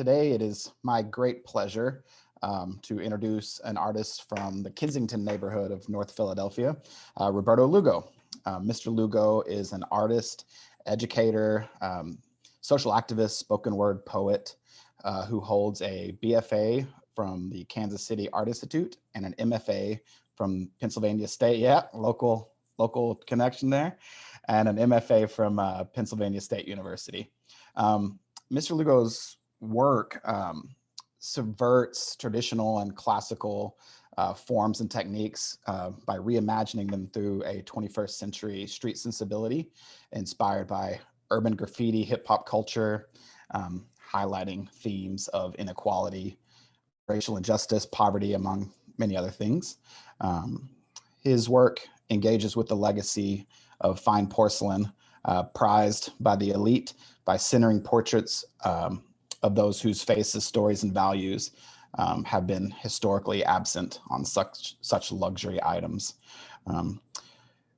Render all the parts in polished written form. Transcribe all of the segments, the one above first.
Today it is my great pleasure to introduce an artist from the Kensington neighborhood of North Philadelphia, Roberto Lugo. Mr. Lugo is an artist, educator, social activist, spoken word poet who holds a BFA from the Kansas City Art Institute and an MFA from Pennsylvania State. Yeah, local connection there, and an MFA from Pennsylvania State University. Mr. Lugo's work subverts traditional and classical forms and techniques by reimagining them through a 21st century street sensibility inspired by urban graffiti, hip hop culture, highlighting themes of inequality, racial injustice, poverty, among many other things. His work engages with the legacy of fine porcelain, prized by the elite by centering portraits of those whose faces, stories, and values have been historically absent on such luxury items.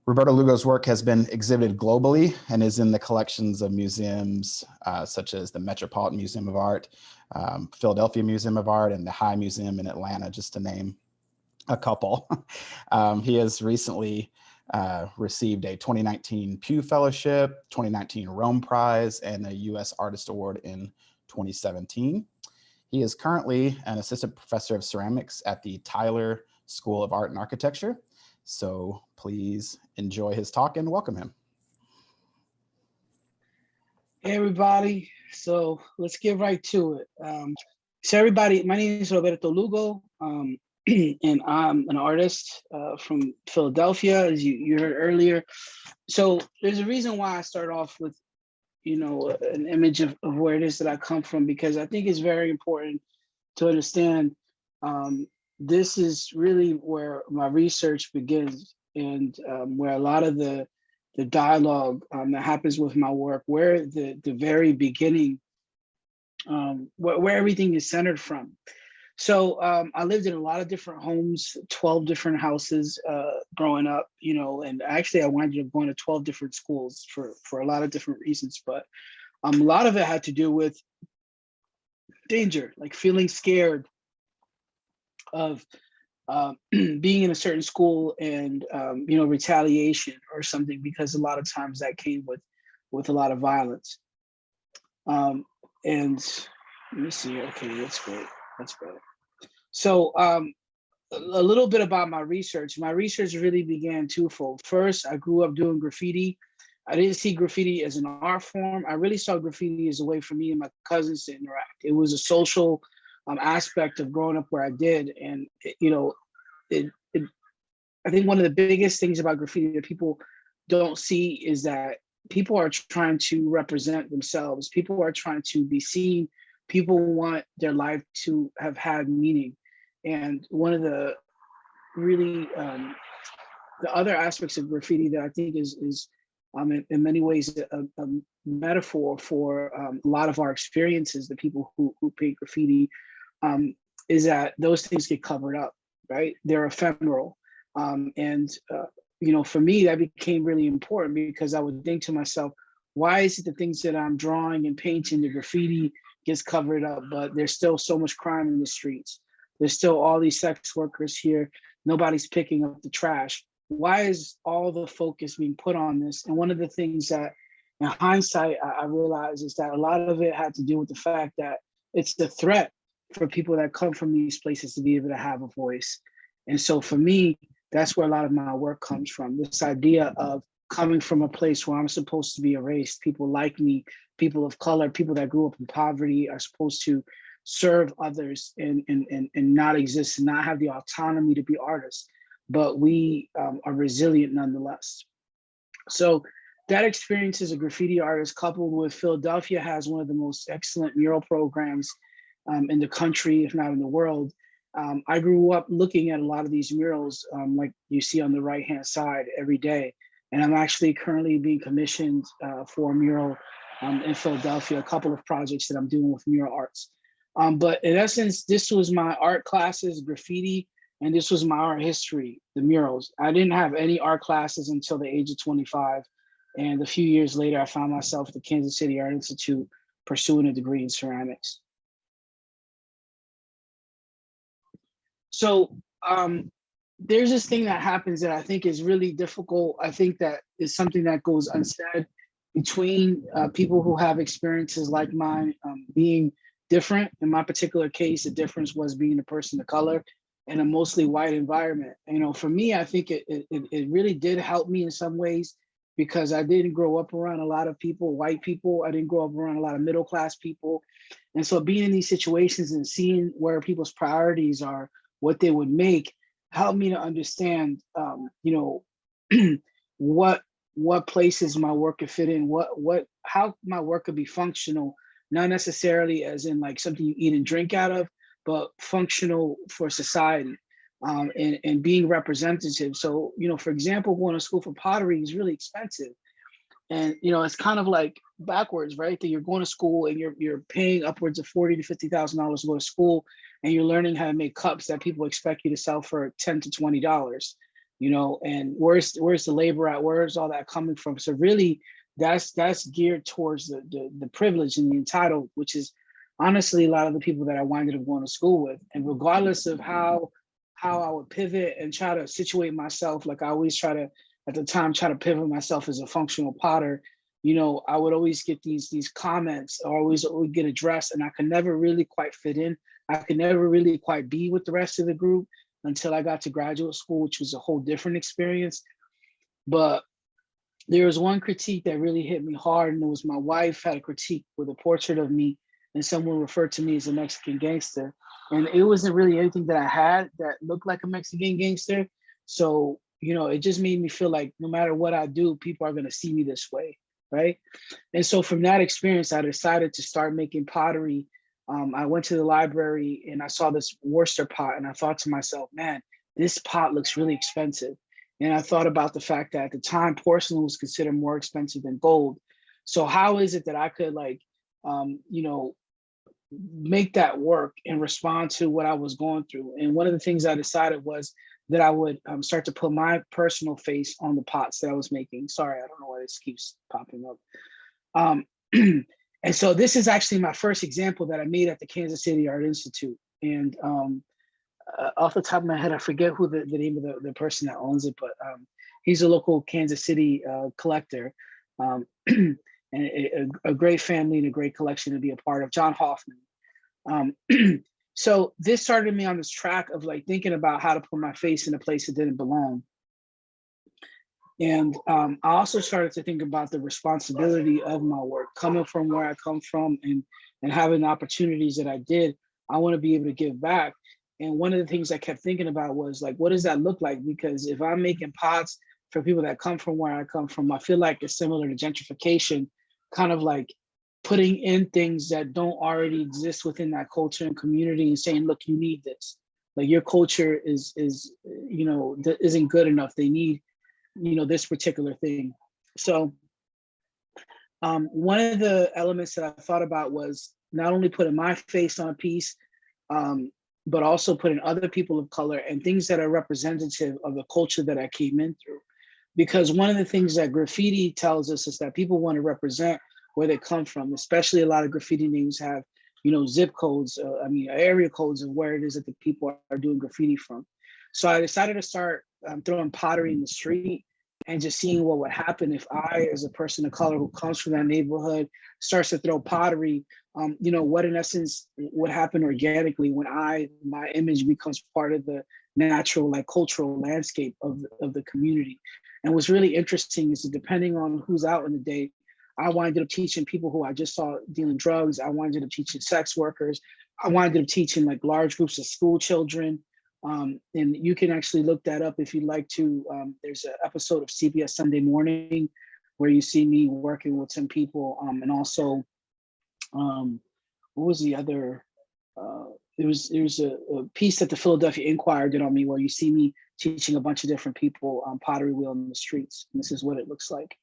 Roberto Lugo's work has been exhibited globally and is in the collections of museums such as the Metropolitan Museum of Art, Philadelphia Museum of Art, and the High Museum in Atlanta, just to name a couple. He has recently received a 2019 Pew Fellowship, 2019 Rome Prize, and a U.S. Artist Award in 2017. He is currently an assistant professor of ceramics at the Tyler School of Art and Architecture. So please enjoy his talk and welcome him. Hey everybody, so let's get right to it. So everybody, my name is Roberto Lugo, and I'm an artist from Philadelphia, as you heard earlier. So there's a reason why I start off with, an image of where it is that I come from, because I think it's very important to understand this is really where my research begins, and where a lot of the dialogue that happens with my work, where the very beginning, where everything is centered from. So I lived in a lot of different homes, 12 different houses growing up, and actually I winded up going to 12 different schools for a lot of different reasons. But a lot of it had to do with danger, like feeling scared of being in a certain school and, retaliation or something, because a lot of times that came with a lot of violence. And let me see, okay, that's great. That's great. So a little bit about my research. My research really began twofold. First, I grew up doing graffiti. I didn't see graffiti as an art form. I really saw graffiti as a way for me and my cousins to interact. It was a social aspect of growing up where I did. And, I think one of the biggest things about graffiti that people don't see is that people are trying to represent themselves. People are trying to be seen. People want their life to have had meaning. And one of the really, the other aspects of graffiti that I think is in many ways a metaphor for a lot of our experiences, the people who paint graffiti, is that those things get covered up, right? They're ephemeral. For me, that became really important, because I would think to myself, why is it the things that I'm drawing and painting, the graffiti gets covered up, but there's still so much crime in the streets? There's still all these sex workers here. Nobody's picking up the trash. Why is all the focus being put on this? And one of the things that in hindsight, I realized is that a lot of it had to do with the fact that it's the threat for people that come from these places to be able to have a voice. And so for me, that's where a lot of my work comes from. This idea of coming from a place where I'm supposed to be erased. People like me, people of color, people that grew up in poverty are supposed to serve others and not exist and not have the autonomy to be artists. But we are resilient nonetheless. So that experience as a graffiti artist, coupled with Philadelphia has one of the most excellent mural programs in the country, if not in the world. I grew up looking at a lot of these murals, like you see on the right-hand side every day. And I'm actually currently being commissioned for a mural in Philadelphia, a couple of projects that I'm doing with Mural Arts. But in essence, this was my art classes, graffiti, and this was my art history, the murals. I didn't have any art classes until the age of 25. And a few years later, I found myself at the Kansas City Art Institute pursuing a degree in ceramics. So there's this thing that happens that I think is really difficult. I think that is something that goes unsaid between people who have experiences like mine, being different. In my particular case, the difference was being a person of color in a mostly white environment. You know, for me, I think it really did help me in some ways because I didn't grow up around a lot of people, white people. I didn't grow up around a lot of middle class people. And so being in these situations and seeing where people's priorities are, what they would make, helped me to understand, you know, what places my work could fit in, how my work could be functional, not necessarily as in like something you eat and drink out of, but functional for society, and being representative. So, you know, for example, going to school for pottery is really expensive. And you know, it's kind of like backwards, right? That you're going to school and you're paying upwards of $40,000 to $50,000 to go to school, and you're learning how to make cups that people expect you to sell for $10 to $20. You know, and where's the labor at? Where's all that coming from? So really, that's geared towards the privileged and the entitled, which is honestly a lot of the people that I winded up going to school with. And regardless of how I would pivot and try to situate myself, like I always try to at the time try to pivot myself as a functional potter, you know, I would always get these comments, or always would get addressed, and I could never really quite fit in. I could never really quite be with the rest of the group until I got to graduate school, which was a whole different experience. But there was one critique that really hit me hard, and it was my wife had a critique with a portrait of me, and someone referred to me as a Mexican gangster. And it wasn't really anything that I had that looked like a Mexican gangster. So, you know, it just made me feel like no matter what I do, people are going to see me this way, right? And so from that experience, I decided to start making pottery. I went to the library and I saw this Worcester pot, and I thought to myself, man, this pot looks really expensive. And I thought about the fact that at the time, porcelain was considered more expensive than gold. So how is it that I could like, you know, make that work and respond to what I was going through? And one of the things I decided was that I would start to put my personal face on the pots that I was making. Sorry, I don't know why this keeps popping up. And so this is actually my first example that I made at the Kansas City Art Institute. And off the top of my head, I forget who the name of the person that owns it, but he's a local Kansas City collector, and a great family and a great collection to be a part of, John Hoffman. So this started me on this track of like thinking about how to put my face in a place that didn't belong. And I also started to think about the responsibility of my work, coming from where I come from and having the opportunities that I did. I want to be able to give back. And one of the things I kept thinking about was like, what does that look like? Because if I'm making pots for people that come from where I come from, I feel like it's similar to gentrification, kind of like putting in things that don't already exist within that culture and community and saying, look, you need this. Like your culture is you know, isn't good enough. They need, you know, this particular thing. So one of the elements that I thought about was not only putting my face on a piece, but also putting other people of color and things that are representative of the culture that I came in through. Because one of the things that graffiti tells us is that people want to represent where they come from, especially a lot of graffiti names have, you know, zip codes, area codes of where it is that the people are doing graffiti from. So I decided to start throwing pottery in the street and just seeing what would happen if I, as a person of color who comes from that neighborhood, starts to throw pottery. You know, what in essence would happen organically when my image becomes part of the natural, like cultural landscape of the community. And what's really interesting is that depending on who's out in the day, I winded up teaching people who I just saw dealing drugs. I winded up teaching sex workers. I winded up teaching like large groups of school children. And you can actually look that up if you'd like to. There's an episode of CBS Sunday Morning where you see me working with some people. And also, what was the other? There was a piece that the Philadelphia Inquirer did on me where you see me teaching a bunch of different people pottery wheel in the streets. And this is what it looks like.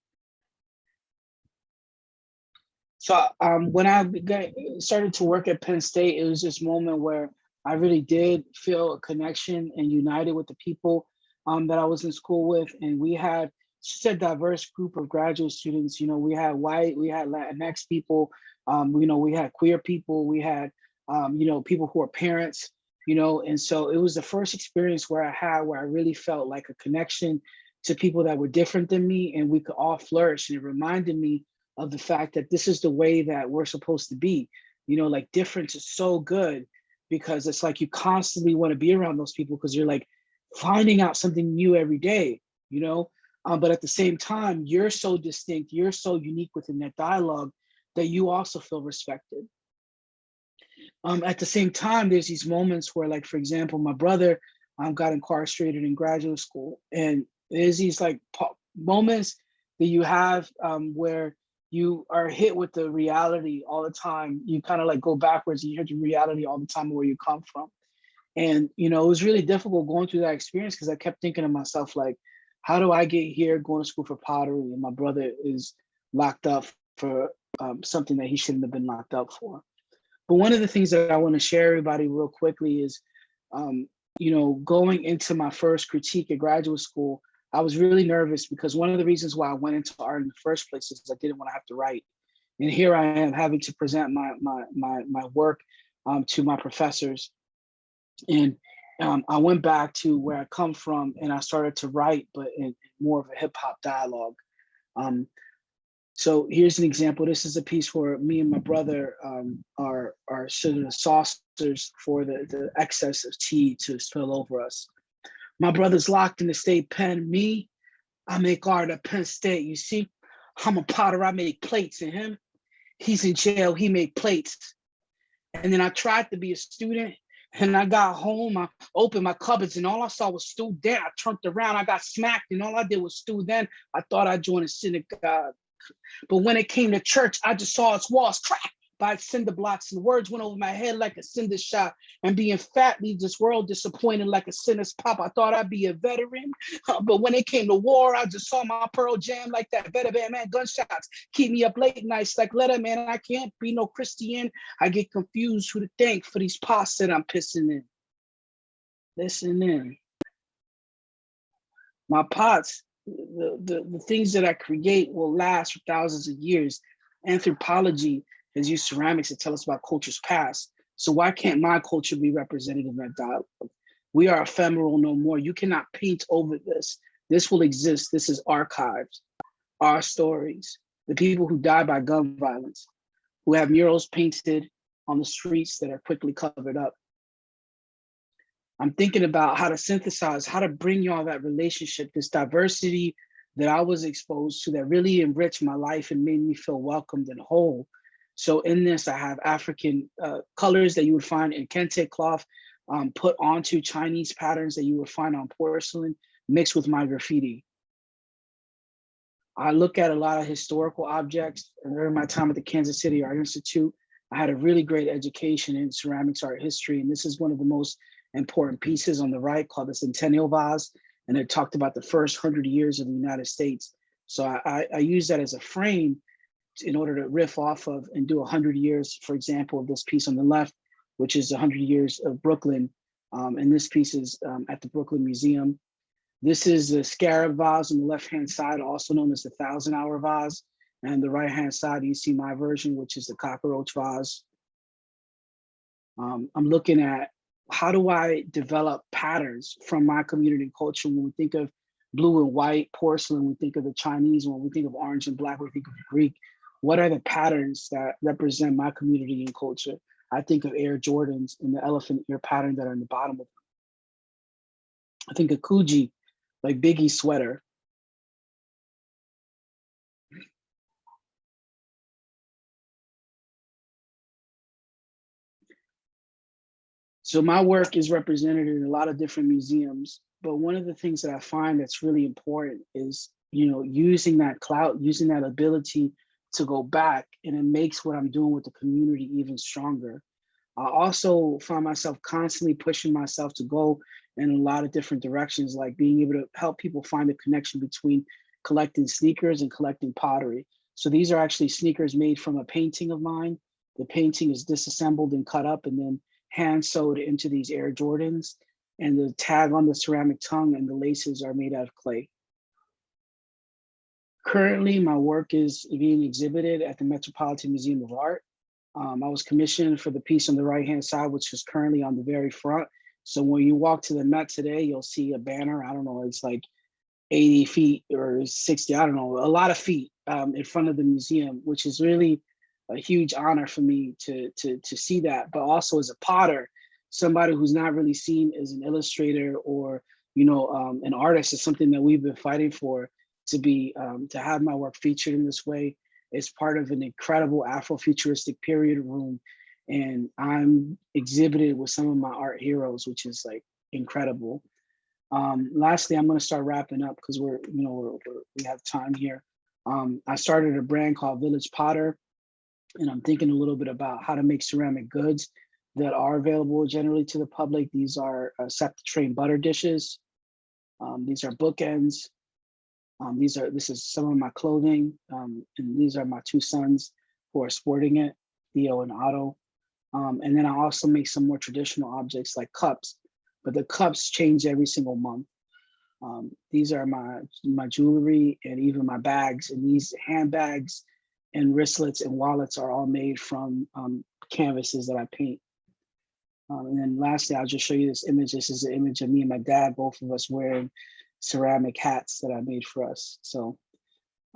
So when I started to work at Penn State, it was this moment where I really did feel a connection and united with the people that I was in school with. And we had such a diverse group of graduate students. You know, we had white, we had Latinx people, you know, we had queer people, we had, you know, people who are parents. you know, and so it was the first experience where I really felt like a connection to people that were different than me, and we could all flourish. And it reminded me of the fact that this is the way that we're supposed to be. You know, like difference is so good because it's like you constantly want to be around those people because you're like finding out something new every day, you know. But at the same time, you're so distinct, you're so unique within that dialogue that you also feel respected. At the same time, there's these moments where, like, for example, my brother got incarcerated in graduate school, and there's these like moments that you have where you are hit with the reality all the time. You kind of like go backwards and you hit the reality all the time of where you come from. And you know, it was really difficult going through that experience because I kept thinking to myself, like, how do I get here going to school for pottery and my brother is locked up for something that he shouldn't have been locked up for? But one of the things that I want to share everybody real quickly is, you know, going into my first critique at graduate school, I was really nervous because one of the reasons why I went into art in the first place is I didn't want to have to write. And here I am having to present my work to my professors. And I went back to where I come from and I started to write, but in more of a hip hop dialogue. So here's an example. This is a piece where me and my brother are sort of saucers for the excess of tea to spill over us. My brother's locked in the state pen. Me, I make art at Penn State. You see, I'm a potter. I make plates. And him, he's in jail. He made plates. And then I tried to be a student. And I got home, I opened my cupboards and all I saw was stew then. I turned around, I got smacked and all I did was stew then. I thought I joined a synagogue. But when it came to church, I just saw its walls crack by cinder blocks and words went over my head like a cinder shot. And being fat leaves this world disappointed like a sinner's pop. I thought I'd be a veteran, but when it came to war, I just saw my Pearl Jam like that. Better man, gunshots keep me up late nights like Letterman. I can't be no Christian. I get confused who to thank for these pots that I'm pissing in. Listen in. My pots, the things that I create will last for thousands of years. Anthropology has used ceramics to tell us about cultures past. So why can't my culture be represented in that dialogue? We are ephemeral no more. You cannot paint over this. This will exist. This is archives, our stories, the people who die by gun violence, who have murals painted on the streets that are quickly covered up. I'm thinking about how to synthesize, how to bring y'all that relationship, this diversity that I was exposed to that really enriched my life and made me feel welcomed and whole. So in this, I have African colors that you would find in kente cloth, put onto Chinese patterns that you would find on porcelain, mixed with my graffiti. I look at a lot of historical objects, and during my time at the Kansas City Art Institute, I had a really great education in ceramics art history, and this is one of the most important pieces on the right called the Centennial Vase, and it talked about the first 100 years of the United States. So I use that as a frame in order to riff off of and do 100 years, for example, of this piece on the left, which is 100 years of Brooklyn. And this piece is at the Brooklyn Museum. This is the Scarab vase on the left-hand side, also known as the 1,000-hour vase. And the right-hand side, you see my version, which is the cockroach vase. I'm looking at how do I develop patterns from my community culture. When we think of blue and white porcelain, we think of the Chinese. When we think of orange and black, we think of Greek. What are the patterns that represent my community and culture? I think of Air Jordans and the elephant ear pattern that are in the bottom of them. I think of Kuji, like Biggie's sweater. So my work is represented in a lot of different museums, but one of the things that I find that's really important is, you know, using that clout, using that ability to go back, and it makes what I'm doing with the community even stronger. I also find myself constantly pushing myself to go in a lot of different directions, like being able to help people find the connection between collecting sneakers and collecting pottery. So these are actually sneakers made from a painting of mine. The painting is disassembled and cut up and then hand sewed into these Air Jordans. And the tag on the ceramic tongue and the laces are made out of clay. Currently, my work is being exhibited at the Metropolitan Museum of Art. I was commissioned for the piece on the right-hand side, which is currently on the very front. So when you walk to the Met today, you'll see a banner. I don't know, it's like 80 feet or 60, I don't know, a lot of feet in front of the museum, which is really a huge honor for me to see that. But also as a potter, somebody who's not really seen as an illustrator or an artist, is something that we've been fighting for, to have my work featured in this way. It's part of an incredible Afrofuturistic period room, and I'm exhibited with some of my art heroes, which is like incredible. Lastly, I'm going to start wrapping up because we have time here. I started a brand called Village Potter, and I'm thinking a little bit about how to make ceramic goods that are available generally to the public. These are septic-trained butter dishes. These are bookends. This is some of my clothing, and these are my two sons who are sporting it, Theo and Otto. And then I also make some more traditional objects like cups, but the cups change every single month. These are my jewelry and even my bags, and these handbags and wristlets and wallets are all made from canvases that I paint. And then lastly, I'll just show you this image. This is an image of me and my dad, both of us wearing ceramic hats that I made for us. So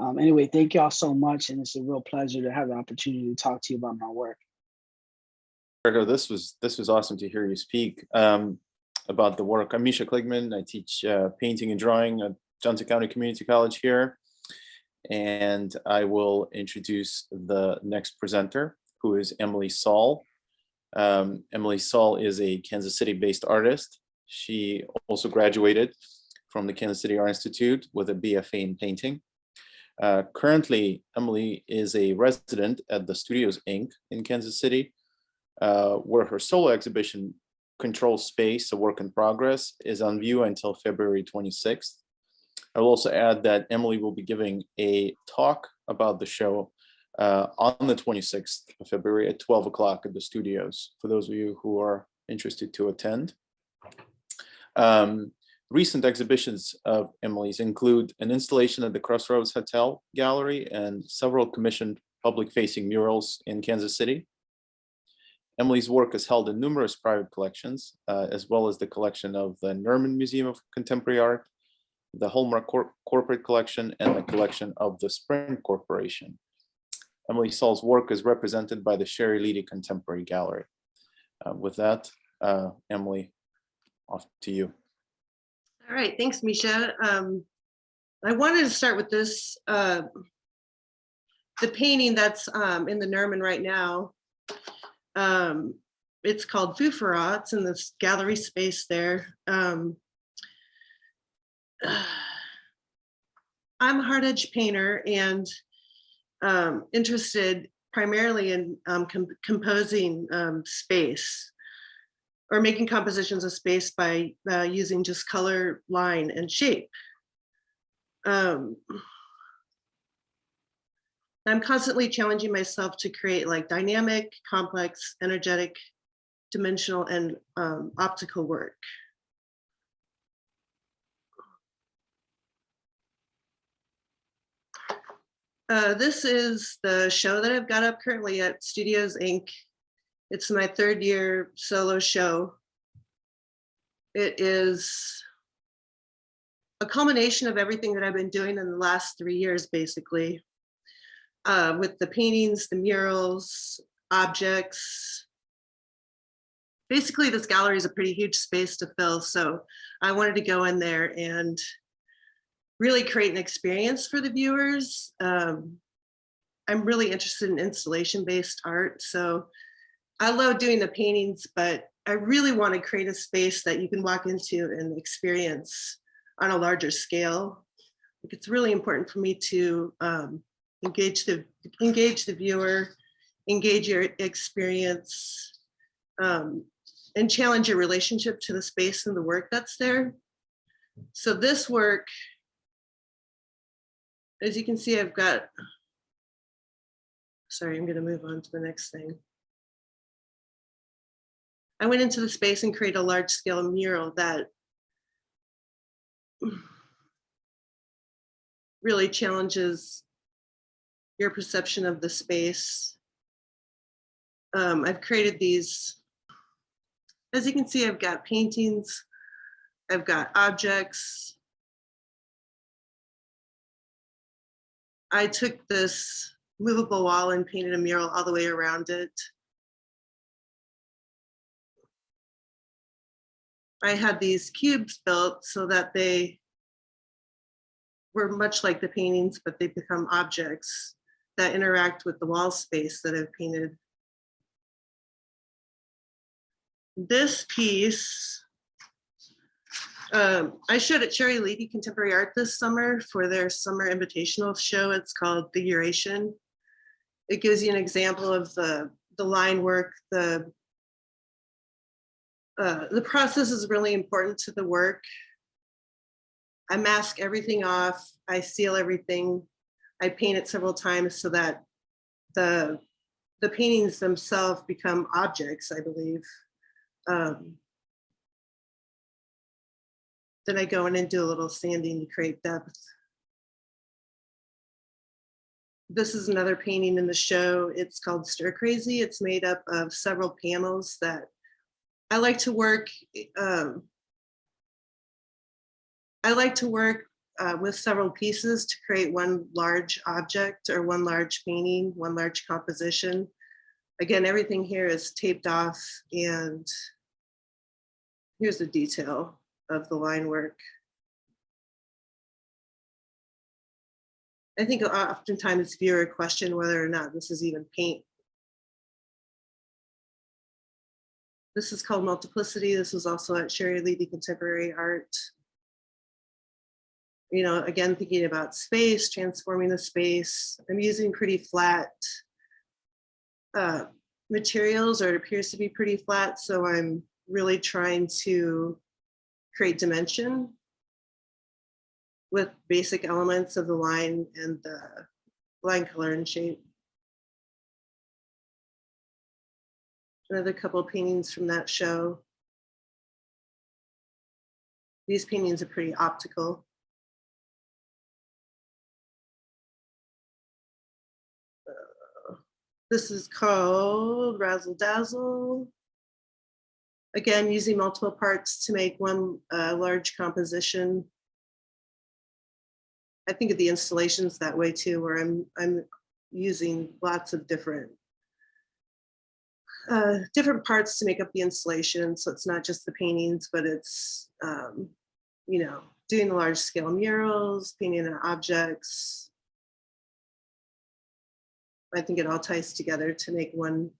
anyway, thank y'all so much. And it's a real pleasure to have the opportunity to talk to you about my work. Roberto, this was awesome to hear you speak about the work. I'm Misha Kligman. I teach painting and drawing at Johnson County Community College here. And I will introduce the next presenter, who is Emily Saul. Emily Saul is a Kansas City-based artist. She also graduated from the Kansas City Art Institute with a BFA in painting. Currently, Emily is a resident at the Studios Inc. in Kansas City, where her solo exhibition, Control Space, a work in progress, is on view until February 26th. I will also add that Emily will be giving a talk about the show on the 26th of February at 12 o'clock at the studios, for those of you who are interested to attend. Recent exhibitions of Emily's include an installation at the Crossroads Hotel Gallery and several commissioned public-facing murals in Kansas City. Emily's work is held in numerous private collections, as well as the collection of the Nerman Museum of Contemporary Art, the Hallmark Corporate Collection, and the collection of the Sprint Corporation. Emily Saul's work is represented by the Sherry Leedy Contemporary Gallery. With that, Emily, off to you. All right, thanks, Misha. I wanted to start with this, the painting that's in the Nerman right now. It's called Fufara. It's in this gallery space there. I'm a hard edge painter and interested primarily in composing space, or making compositions of space by using just color, line, and shape. I'm constantly challenging myself to create like dynamic, complex, energetic, dimensional, and optical work. This is the show that I've got up currently at Studios Inc. It's my third year solo show. It is a culmination of everything that I've been doing in the last 3 years, basically, with the paintings, the murals, objects. Basically, this gallery is a pretty huge space to fill, so I wanted to go in there and really create an experience for the viewers. I'm really interested in installation-based art, so I love doing the paintings, but I really want to create a space that you can walk into and experience on a larger scale. Like, it's really important for me to engage the viewer, engage your experience, and challenge your relationship to the space and the work that's there. So this work, as you can see, I've got, sorry, I'm going to move on to the next thing. I went into the space and created a large scale mural that really challenges your perception of the space I've created these, as you can see, I've got paintings, I've got objects. I took this movable wall and painted a mural all the way around it. I had these cubes built so that they were much like the paintings, but they become objects that interact with the wall space that I've painted. This piece, I showed at Cherry Levy Contemporary Art this summer for their summer invitational show. It's called Figuration. It gives you an example of the line work. The process is really important to the work. I mask everything off. I seal everything. I paint it several times so that the paintings themselves become objects, I believe. Then I go in and do a little sanding to create depth. This is another painting in the show. It's called Stir Crazy. It's made up of several panels that I like to work. With several pieces to create one large object or one large painting, one large composition. Again, everything here is taped off, and here's the detail of the line work. I think oftentimes viewer question whether or not this is even paint. This is called Multiplicity. This was also at Cherry Levy Contemporary Art. You know, again, thinking about space, transforming the space. I'm using pretty flat materials, or it appears to be pretty flat. So I'm really trying to create dimension with basic elements of the line and the line color and shape. Another couple of paintings from that show. These paintings are pretty optical. This is called Razzle Dazzle. Again, using multiple parts to make one large composition. I think of the installations that way too, where I'm using lots of different parts to make up the installation. So it's not just the paintings, but it's you know, doing the large scale murals, painting on objects. I think it all ties together to make one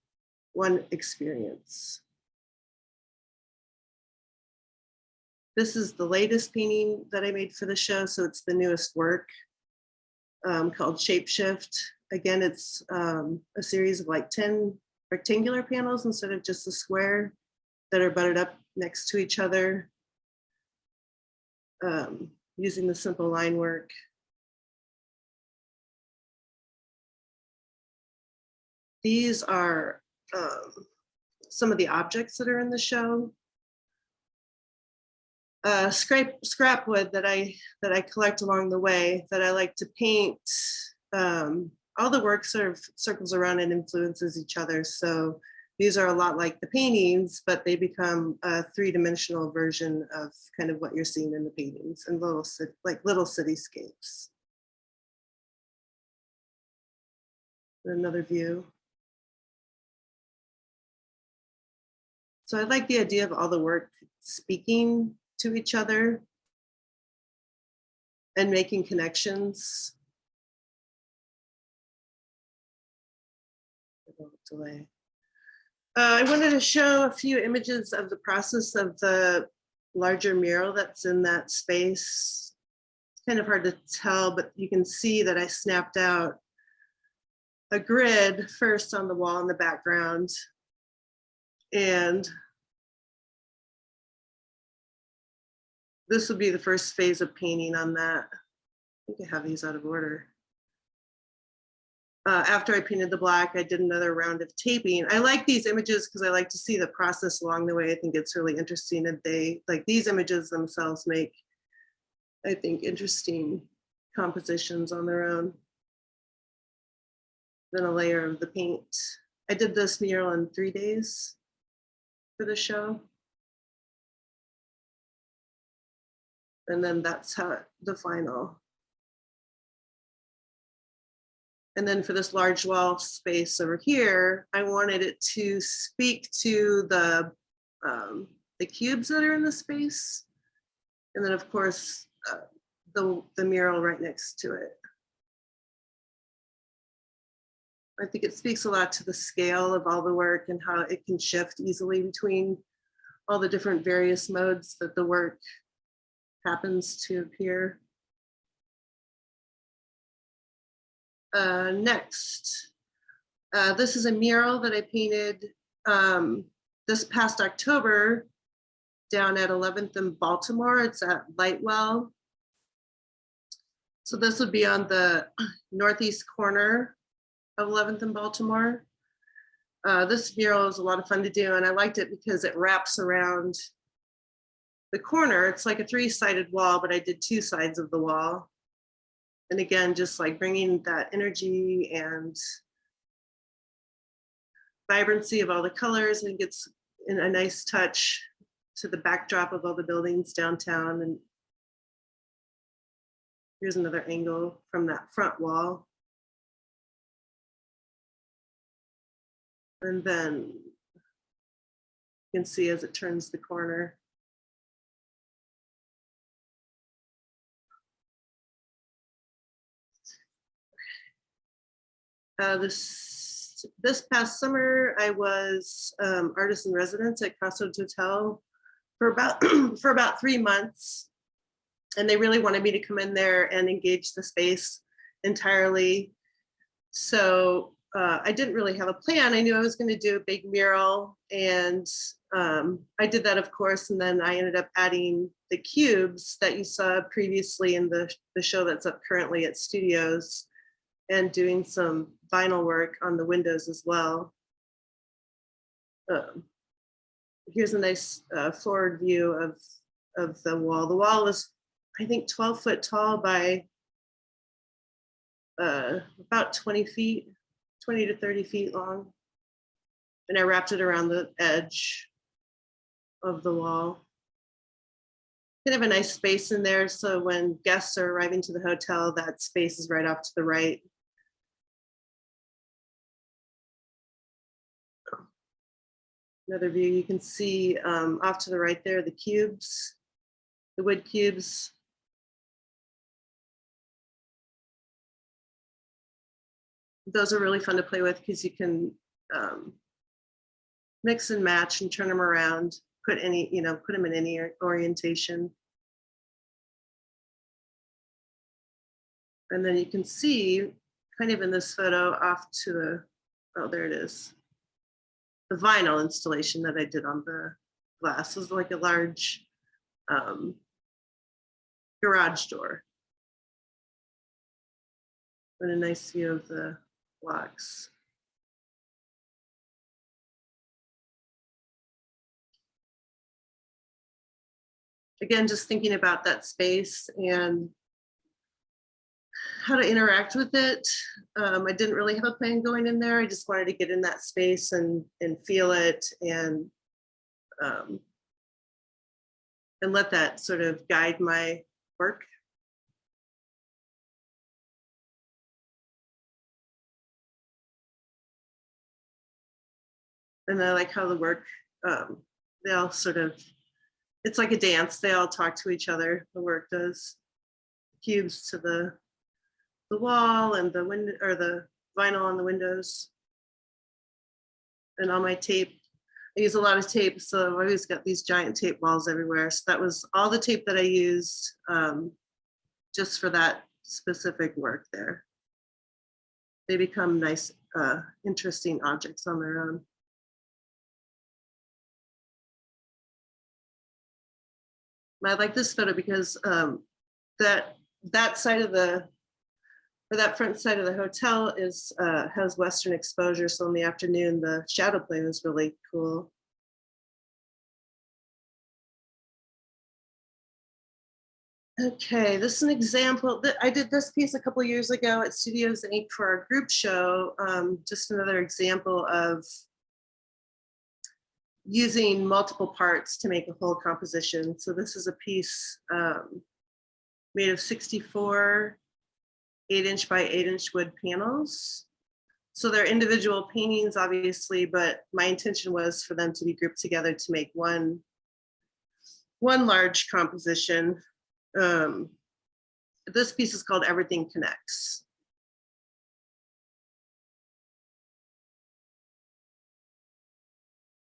experience. This is the latest painting that I made for the show, so it's the newest work called Shapeshift. Again, it's a series of like 10 rectangular panels instead of just a square that are butted up next to each other, using the simple line work. These are some of the objects that are in the show. Scrap wood that I collect along the way that I like to paint. All the work sort of circles around and influences each other. So these are a lot like the paintings, but they become a three-dimensional version of kind of what you're seeing in the paintings and little cityscapes. Another view. So I like the idea of all the work speaking to each other and making connections. Delay. I wanted to show a few images of the process of the larger mural that's in that space. It's kind of hard to tell, but you can see that I snapped out a grid first on the wall in the background. And this would be the first phase of painting on that. I think I have these out of order. After I painted the black, I did another round of taping. I like these images because I like to see the process along the way. I think it's really interesting, and they, like, these images themselves make, I think, interesting compositions on their own. Then a layer of the paint I did this mural in 3 days for the show. And then that's how the final. And then for this large wall space over here, I wanted it to speak to the cubes that are in the space. And then of course, the mural right next to it. I think it speaks a lot to the scale of all the work and how it can shift easily between all the different various modes that the work happens to appear. Next, this is a mural that I painted this past October down at 11th and Baltimore. It's at Lightwell. So this would be on the northeast corner of 11th and Baltimore. This mural is a lot of fun to do, and I liked it because it wraps around the corner. It's like a 3-sided wall, but I did 2 sides of the wall. And again, just like bringing that energy and vibrancy of all the colors, and gets in a nice touch to the backdrop of all the buildings downtown. And here's another angle from that front wall. And then you can see as it turns the corner. This past summer, I was artist in residence at Crossroads Hotel for about 3 months, and they really wanted me to come in there and engage the space entirely. So I didn't really have a plan. I knew I was going to do a big mural, and I did that, of course, and then I ended up adding the cubes that you saw previously in the show that's up currently at Studios, and doing some vinyl work on the windows as well. Here's a nice forward view of the wall. The wall was, I think, 12 foot tall by about 20 feet, 20 to 30 feet long. And I wrapped it around the edge of the wall. Kind of a nice space in there, so when guests are arriving to the hotel, that space is right off to the right. Another view, you can see off to the right there, the cubes, the wood cubes. Those are really fun to play with because you can mix and match and turn them around, put them in any orientation. And then you can see kind of in this photo off to the, oh, there it is. The vinyl installation that I did on the glass was like a large garage door. And a nice view of the blocks. Again, just thinking about that space and how to interact with it. I didn't really have a plan going in there. I just wanted to get in that space and feel it and let that sort of guide my work. And I like how the work, they all sort of, it's like a dance. They all talk to each other, the work does. Cubes to the wall and the window, or the vinyl on the windows. And on my tape, I use a lot of tape, so I've always got these giant tape walls everywhere. So that was all the tape that I used just for that specific work there. They become nice, interesting objects on their own. I like this photo because that side of the, or that front side of the hotel is has western exposure. So in the afternoon, the shadow plane is really cool. Okay, this is an example that I did this piece a couple years ago at Studios Inc. for our group show. Just another example of using multiple parts to make a whole composition. So this is a piece made of 64 8" by 8" wood panels. So they're individual paintings, obviously, but my intention was for them to be grouped together to make one large composition. This piece is called Everything Connects.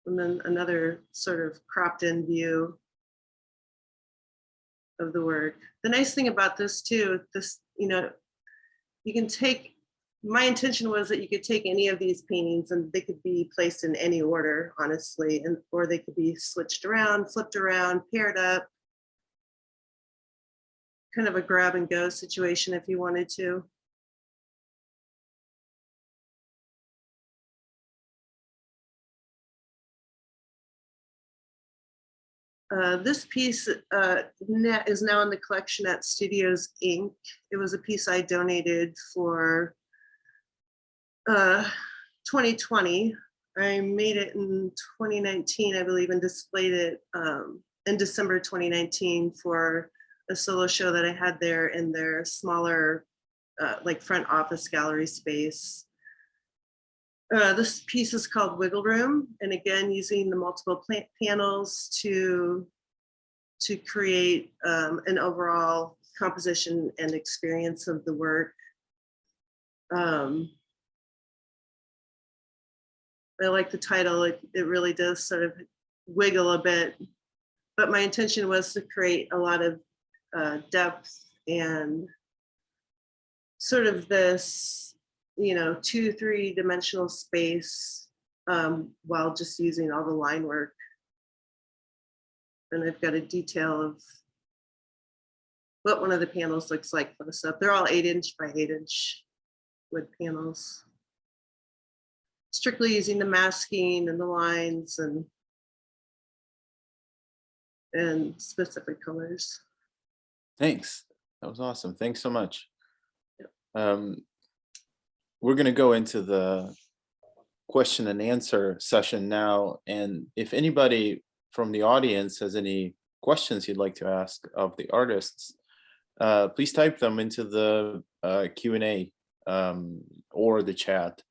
And then another sort of cropped in view of the work. The nice thing about this too, you can take, my intention was that you could take any of these paintings and they could be placed in any order, honestly, or they could be switched around, flipped around, paired up. Kind of a grab and go situation if you wanted to. This piece is now in the collection at Studios Inc. It was a piece I donated for 2020. I made it in 2019, I believe, and displayed it in December 2019 for a solo show that I had there in their smaller, like front office gallery space. This piece is called Wiggle Room, and again, using the multiple panels to create an overall composition and experience of the work. I like the title. It really does sort of wiggle a bit, but my intention was to create a lot of depth and sort of this, 2-3 dimensional space while just using all the line work. And I've got a detail of what one of the panels looks like close up. They're all 8" by 8" wood panels. Strictly using the masking and the lines and specific colors. Thanks. That was awesome. Thanks so much. We're going to go into the question and answer session now. And if anybody from the audience has any questions you'd like to ask of the artists, please type them into the Q&A or the chat,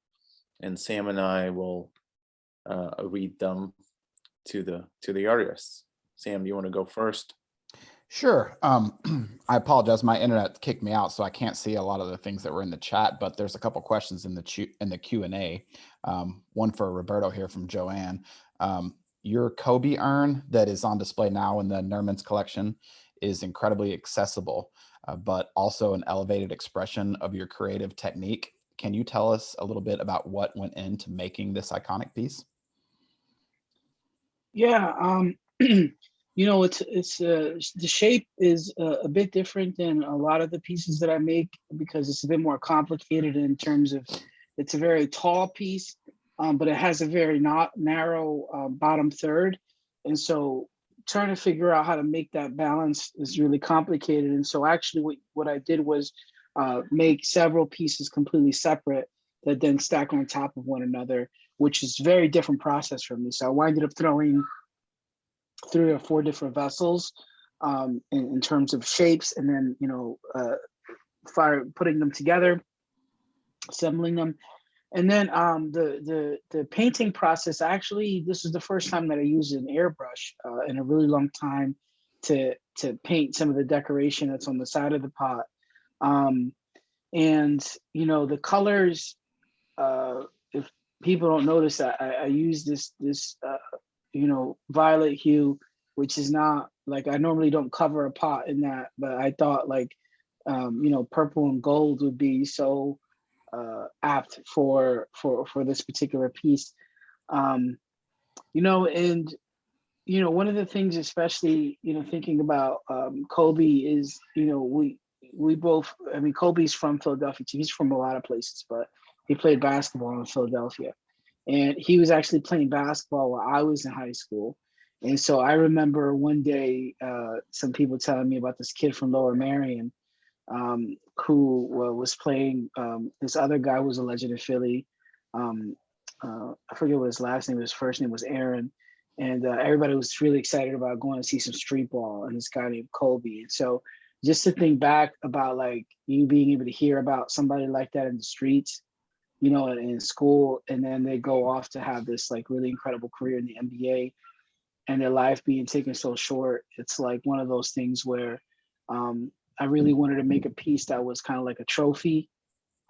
and Sam and I will read them to the artists. Sam, do you want to go first? Sure. I apologize. My internet kicked me out, so I can't see a lot of the things that were in the chat, but there's a couple questions in the Q&A. One for Roberto here from Joanne. Your Kobe urn that is on display now in the Nerman's collection is incredibly accessible, but also an elevated expression of your creative technique. Can you tell us a little bit about what went into making this iconic piece? Yeah, it's the shape is a bit different than a lot of the pieces that I make because it's a bit more complicated in terms of it's a very tall piece, but it has a very narrow bottom third, and so trying to figure out how to make that balance is really complicated. And so actually, what I did was make several pieces completely separate that then stack on top of one another, which is a very different process for me. So I winded up throwing 3 or 4 different vessels in terms of shapes, and then putting them together, assembling them, and then the painting process. Actually, this is the first time that I used an airbrush in a really long time to paint some of the decoration that's on the side of the pot, and the colors. If people don't notice that I use this violet hue, which is not like I normally don't cover a pot in that, but I thought purple and gold would be so apt for this particular piece. And one of the things, especially thinking about Kobe, is we both, Kobe's from Philadelphia too. He's from a lot of places, but he played basketball in Philadelphia. And he was actually playing basketball while I was in high school. And so I remember one day, some people telling me about this kid from Lower Marion, who was playing this other guy who was a legend in Philly. I forget what his last name, his first name was Aaron. And everybody was really excited about going to see some street ball and this guy named Colby. And so just to think back about like you being able to hear about somebody like that in the streets, you know, in school, and then they go off to have this like really incredible career in the NBA and their life being taken so short, it's like one of those things where I really wanted to make a piece that was kind of like a trophy.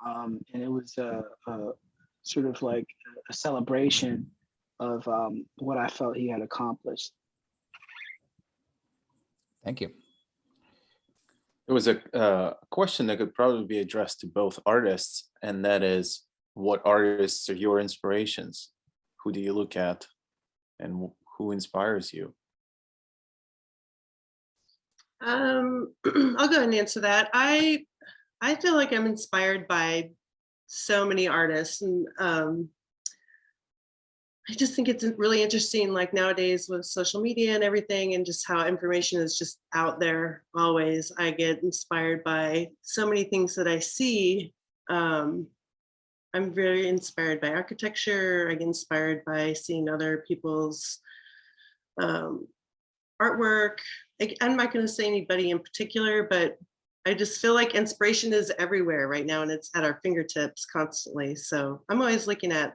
And it was a sort of like a celebration of what I felt he had accomplished. Thank you. There was a question that could probably be addressed to both artists, and that is, what artists are your inspirations? Who do you look at, and who inspires you? I'll go ahead and answer that. I feel like I'm inspired by so many artists, and I just think it's really interesting, like nowadays with social media and everything, and just how information is just out there always. I get inspired by so many things that I see. I'm very inspired by architecture. I get inspired by seeing other people's artwork. I'm not going to say anybody in particular, but I just feel like inspiration is everywhere right now, and it's at our fingertips constantly. So I'm always looking at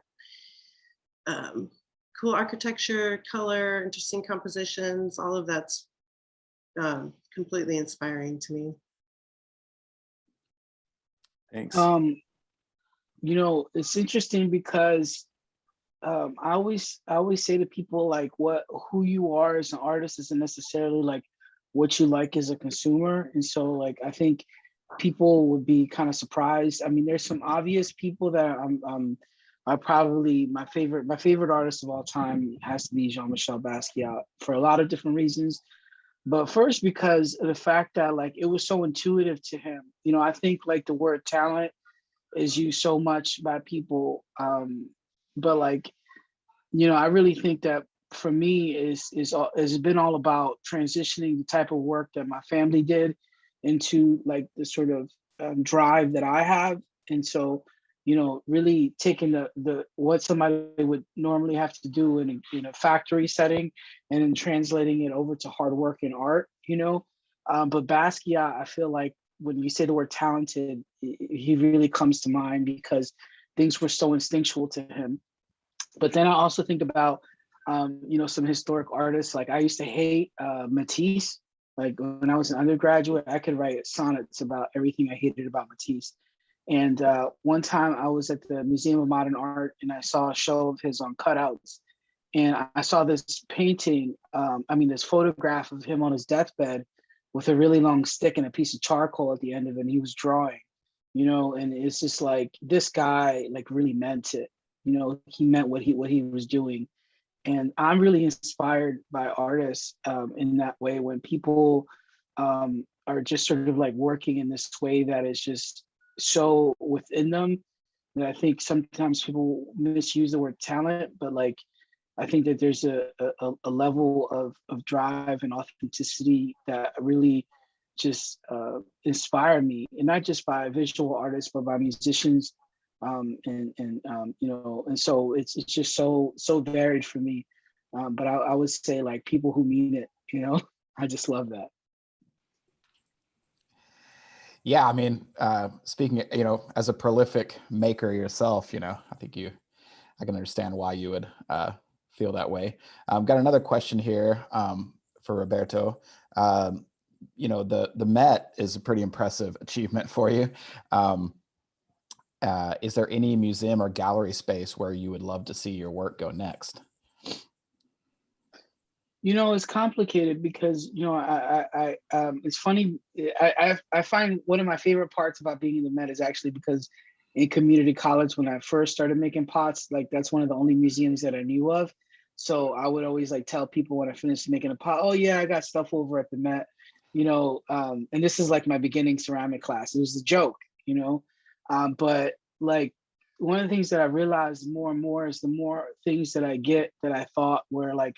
cool architecture, color, interesting compositions. All of that's completely inspiring to me. Thanks. You know, it's interesting because I always say to people like who you are as an artist isn't necessarily like what you like as a consumer. And so like I think people would be kind of surprised. I mean, there's some obvious people that I probably my favorite artist of all time has to be Jean-Michel Basquiat for a lot of different reasons. But first, because of the fact that like it was so intuitive to him. You know, I think like the word talent is used so much by people. But like, you know, I really think that for me is been all about transitioning the type of work that my family did into like the sort of drive that I have. And so, you know, really taking the what somebody would normally have to do in a factory setting and then translating it over to hard work and art, you know. But Basquiat, I feel like when you say the word talented, he really comes to mind because things were so instinctual to him. But then I also think about, you know, some historic artists. Like I used to hate Matisse. Like when I was an undergraduate, I could write sonnets about everything I hated about Matisse. And one time I was at the Museum of Modern Art and I saw a show of his on cutouts. And I saw this painting, this photograph of him on his deathbed with a really long stick and a piece of charcoal at the end of it. And he was drawing, you know, and it's just like this guy like really meant it. You know, he meant what he was doing. And I'm really inspired by artists in that way when people are just sort of like working in this way that is just so within them that I think sometimes people misuse the word talent, but like I think that there's a level of drive and authenticity that really just inspire me, and not just by visual artists, but by musicians, you know, and so it's just so varied for me. But I would say like people who mean it, you know, I just love that. Yeah, I mean, speaking, you know, as a prolific maker yourself, you know, I can understand why you would feel that way. Got another question here for Roberto. You know, the Met is a pretty impressive achievement for you. Is there any museum or gallery space where you would love to see your work go next? You know, it's complicated because, you know, it's funny. I find one of my favorite parts about being in the Met is actually because in community college, when I first started making pots, like that's one of the only museums that I knew of. So I would always like tell people when I finished making a pot, oh yeah, I got stuff over at the Met, you know, and this is like my beginning ceramic class. It was a joke, you know, but like one of the things that I realized more and more is the more things that I get that I thought were like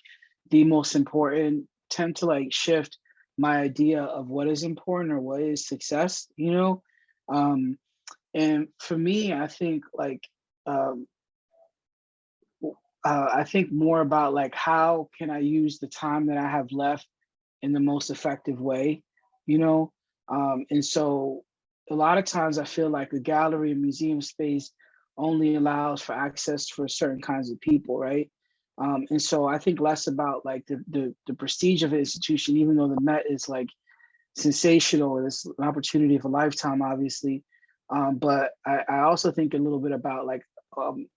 the most important tend to like shift my idea of what is important or what is success, you know? And for me, I think like, um, I think more about like how can I use the time that I have left in the most effective way, you know? And so a lot of times I feel like a gallery and museum space only allows for access for certain kinds of people, right? And so I think less about like the prestige of an institution, even though the Met is like sensational, it's an opportunity of a lifetime, obviously. But I also think a little bit about like um,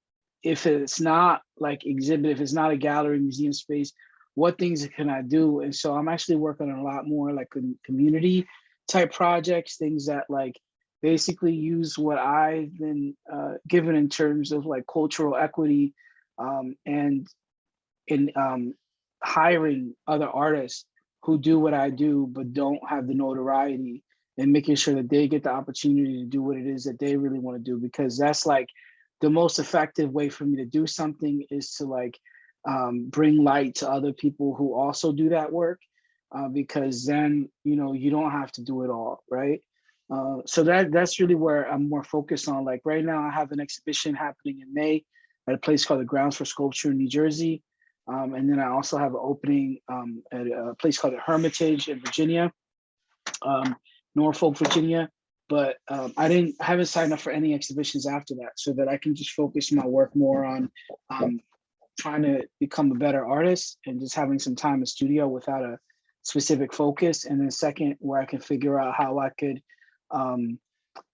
if it's not like exhibit, if it's not a gallery museum space, what things can I do? And so I'm actually working on a lot more like community type projects, things that like basically use what I've been given in terms of like cultural equity and in hiring other artists who do what I do but don't have the notoriety, and making sure that they get the opportunity to do what it is that they really want to do, because that's like the most effective way for me to do something is to like bring light to other people who also do that work, because then you know you don't have to do it all, right? So that's really where I'm more focused on. Like right now, I have an exhibition happening in May at a place called the Grounds for Sculpture in New Jersey. And then I also have an opening at a place called the Hermitage in Virginia, Norfolk, Virginia. But I haven't signed up for any exhibitions after that, so that I can just focus my work more on trying to become a better artist and just having some time in studio without a specific focus. And then second, where I can figure out how I could,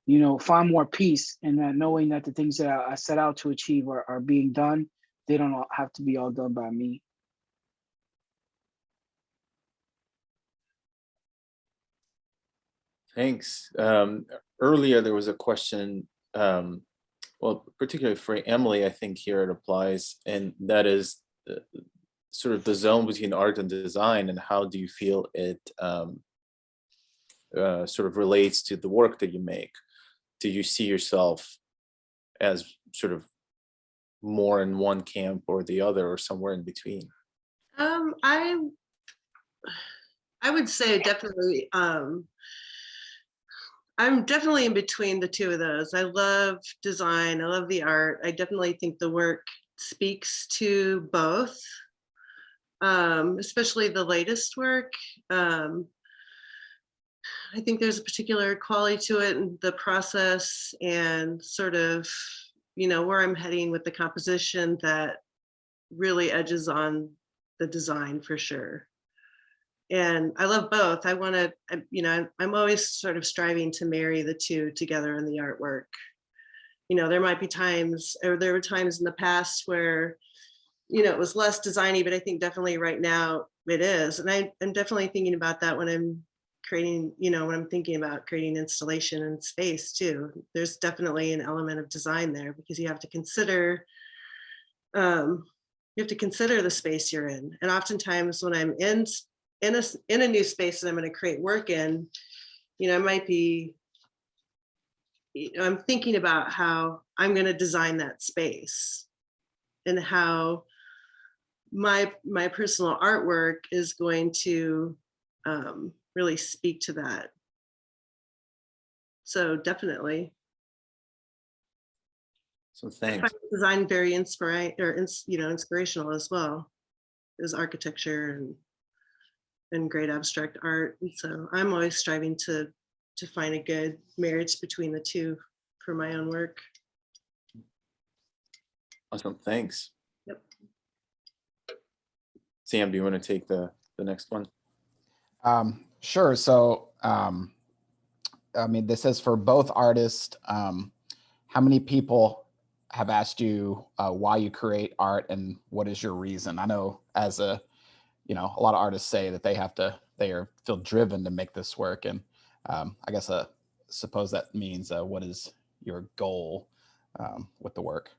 you know, find more peace in that, knowing that the things that I set out to achieve are being done. They don't all have to be all done by me. Thanks. Earlier, there was a question, well, particularly for Emily, I think here it applies, and that is sort of the zone between art and design, and how do you feel it sort of relates to the work that you make? Do you see yourself as sort of more in one camp or the other, or somewhere in between? I would say definitely. I'm definitely in between the two of those. I love design. I love the art. I definitely think the work speaks to both, especially the latest work. I think there's a particular quality to it and the process and sort of, you know, where I'm heading with the composition that really edges on the design for sure. And I love both. I want to, you know, I'm always sort of striving to marry the two together in the artwork. You know, there might be times, or there were times in the past where, you know, it was less designy, but I think definitely right now it is. And I'm definitely thinking about that when I'm creating, you know, when I'm thinking about creating installation and space too. There's definitely an element of design there, because you have to consider, the space you're in. And oftentimes when I'm in a new space that I'm going to create work in, you know, I might be, you know, I'm thinking about how I'm going to design that space and how my personal artwork is going to really speak to that. So definitely. So I thanks. find design very inspiring, or you know, inspirational as well as architecture and great abstract art. And so I'm always striving to find a good marriage between the two for my own work. Awesome, thanks. Yep. Sam, do you want to take the next one? Sure. So, I mean, this is for both artists. How many people have asked you why you create art, and what is your reason? I know as a, you know, a lot of artists say that they feel driven to make this work. And I guess suppose that means what is your goal with the work?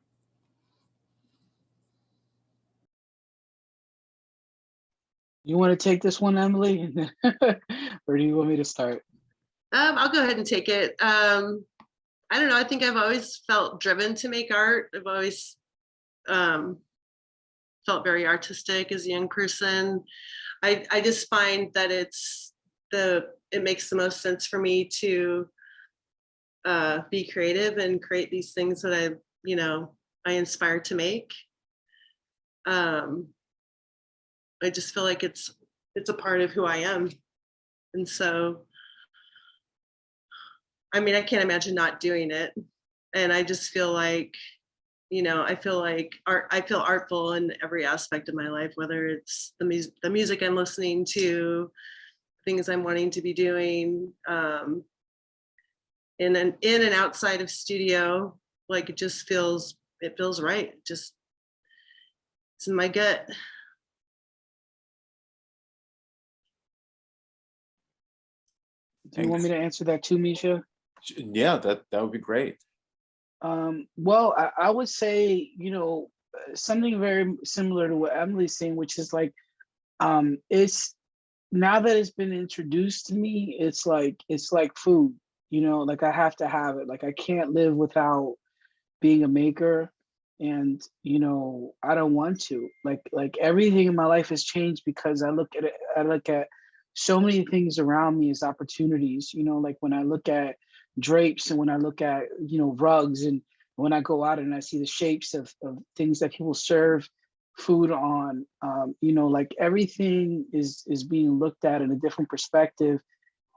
You want to take this one, Emily? Or do you want me to start? I'll go ahead and take it. I don't know. I think I've always felt driven to make art. I've always felt very artistic as a young person. I just find that it makes the most sense for me to be creative and create these things that I inspire to make. I just feel like it's a part of who I am. And so, I mean, I can't imagine not doing it. And I just feel like, I feel like I feel artful in every aspect of my life, whether it's the music I'm listening to, things I'm wanting to be doing, in and outside of studio. Like it feels right. It's in my gut. Do you want me to answer that too, Misha? Yeah, that would be great. Well, I would say, something very similar to what Emily's saying, which is like, it's now that it's been introduced to me, it's like food, like I have to have it. Like I can't live without being a maker. And, I don't want to. Like everything in my life has changed because I look at so many things around me as opportunities, like when I look at drapes and when I look at, rugs, and when I go out and I see the shapes of things that people serve food on, like everything is being looked at in a different perspective,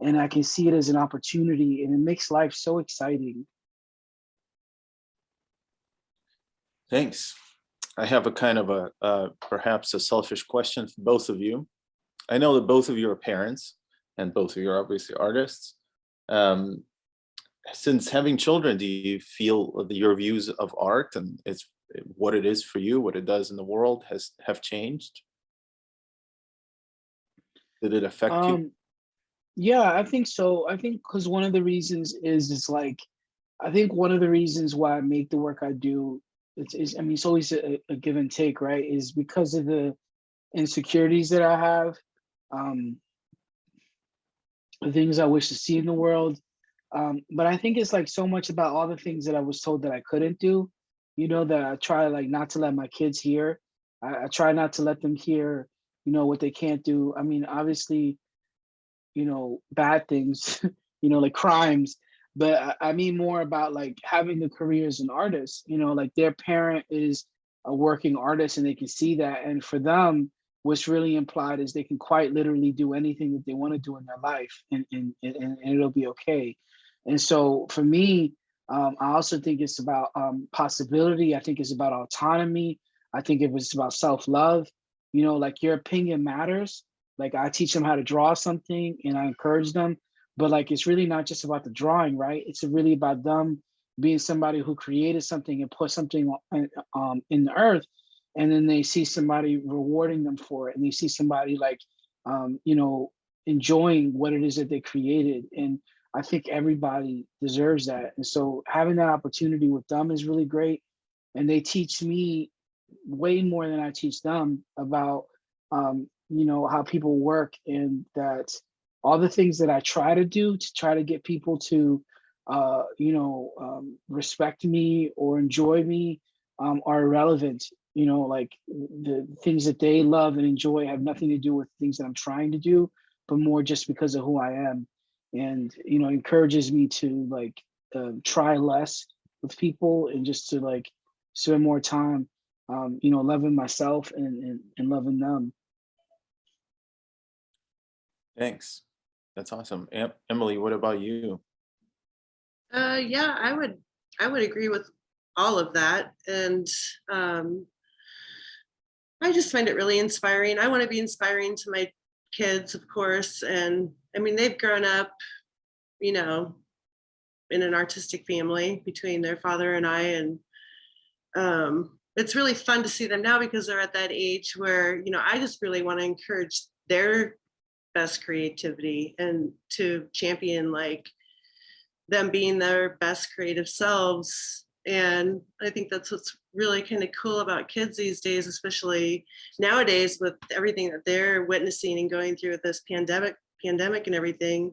and I can see it as an opportunity, and it makes life so exciting. Thanks. I have a kind of perhaps a selfish question for both of you. I know that both of you are parents and both of you are obviously artists. Since having children, do you feel that your views of art and what it is for you, what it does in the world have changed? Did it affect you? Yeah, I think so. I think because one of the reasons is like, I think one of the reasons why I make the work I do, I mean, it's always a give and take, right? Is because of the insecurities that I have, um, the things I wish to see in the world. But I think it's like so much about all the things that I was told that I couldn't do, that I try like not to let my kids hear. I try not to let them hear, what they can't do. I mean, obviously, bad things, like crimes. But I mean more about like having the career as an artist, like their parent is a working artist and they can see that. And for them, what's really implied is they can quite literally do anything that they want to do in their life, and it'll be okay. And so for me, I also think it's about possibility. I think it's about autonomy. I think it was about self-love, like your opinion matters. Like I teach them how to draw something and I encourage them, but like it's really not just about the drawing, right? It's really about them being somebody who created something and put something in the earth, and then they see somebody rewarding them for it, and they see somebody like enjoying what it is that they created. And I think everybody deserves that. And so having that opportunity with them is really great. And they teach me way more than I teach them about how people work, and that all the things that I try to do to try to get people to respect me or enjoy me are irrelevant. Like the things that they love and enjoy have nothing to do with things that I'm trying to do, but more just because of who I am. And encourages me to like try less with people and just to like spend more time loving myself and loving them. Thanks. That's awesome. Emily, what about you? Yeah, I would agree with all of that. And I just find it really inspiring. I want to be inspiring to my kids, of course. And I mean, they've grown up, in an artistic family between their father and I. And it's really fun to see them now because they're at that age where, I just really want to encourage their best creativity and to champion like them being their best creative selves. And I think that's what's really kind of cool about kids these days, especially nowadays with everything that they're witnessing and going through with this pandemic and everything,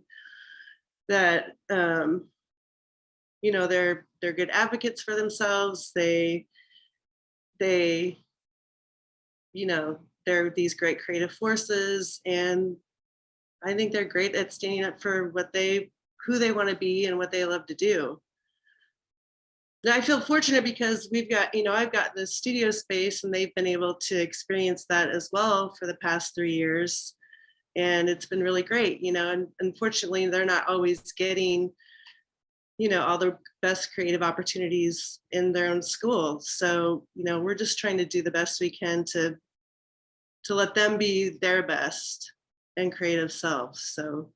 that they're good advocates for themselves. They they're these great creative forces, and I think they're great at standing up for who they want to be and what they love to do. And I feel fortunate because I've got the studio space and they've been able to experience that as well for the past 3 years. And it's been really great, and unfortunately they're not always getting, all the best creative opportunities in their own school. So, we're just trying to do the best we can to let them be their best and creative selves. So,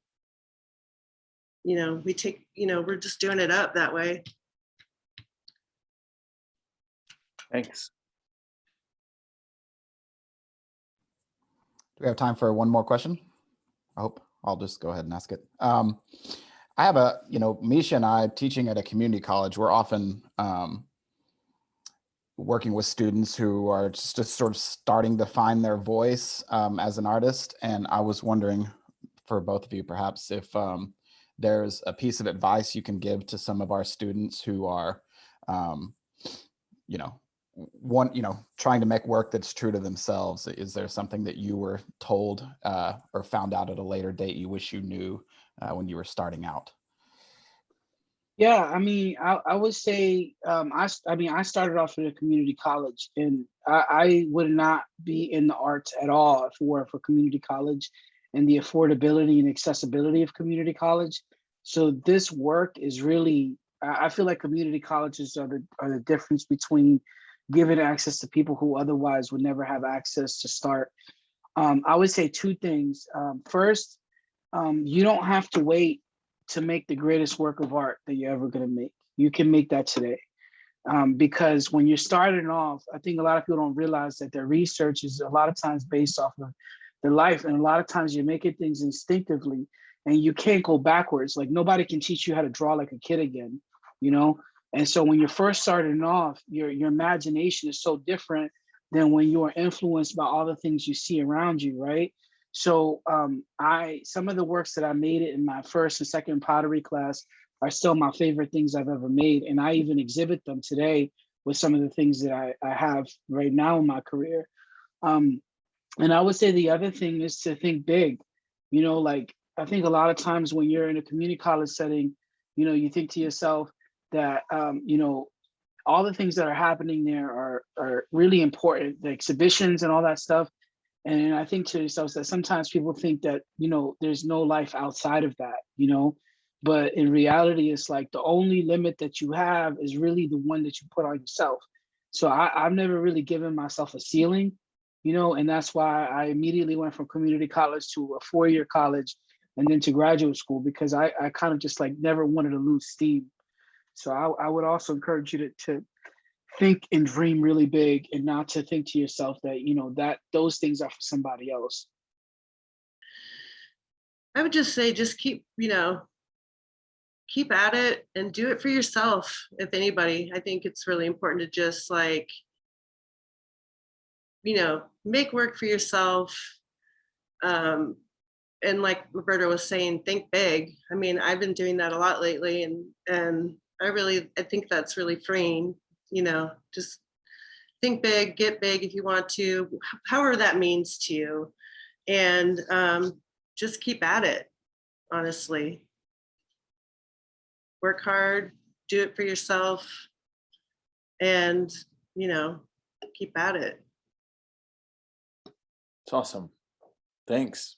we're just doing it up that way. Thanks. Do we have time for one more question? I hope I'll just go ahead and ask it. I have Misha and I teaching at a community college, we're often working with students who are just sort of starting to find their voice as an artist. And I was wondering for both of you, perhaps if there's a piece of advice you can give to some of our students who are, trying to make work that's true to themselves. Is there something that you were told or found out at a later date you wish you knew when you were starting out? Yeah, I mean, I would say, I started off at a community college, and I would not be in the arts at all if it weren't for community college and the affordability and accessibility of community college. So this work is really, I feel like community colleges are the difference between giving access to people who otherwise would never have access to start. I would say two things. First, you don't have to wait to make the greatest work of art that you're ever going to make. You can make that today. Because when you're starting off, I think a lot of people don't realize that their research is a lot of times based off of their life. And a lot of times you're making things instinctively and you can't go backwards. Like nobody can teach you how to draw like a kid again, And so when you're first starting off, your imagination is so different than when you are influenced by all the things you see around you, right? So some of the works that I made it in my first and second pottery class are still my favorite things I've ever made. And I even exhibit them today with some of the things that I have right now in my career. And I would say the other thing is to think big. Like I think a lot of times when you're in a community college setting, you think to yourself that, all the things that are happening there are really important, the exhibitions and all that stuff. And I think to yourself that sometimes people think that, there's no life outside of that, but in reality, it's like the only limit that you have is really the one that you put on yourself. So I've never really given myself a ceiling, and that's why I immediately went from community college to a 4-year college and then to graduate school, because I kind of just like never wanted to lose steam. So I would also encourage you to think and dream really big and not to think to yourself that, that those things are for somebody else. I would just say, just keep at it and do it for yourself. If anybody, I think it's really important to just make work for yourself. And like Roberto was saying, think big. I mean, I've been doing that a lot lately, and I think that's really freeing. Just think big, get big if you want to, however that means to you, and just keep at it. Honestly, work hard, do it for yourself, and keep at it. It's awesome. Thanks.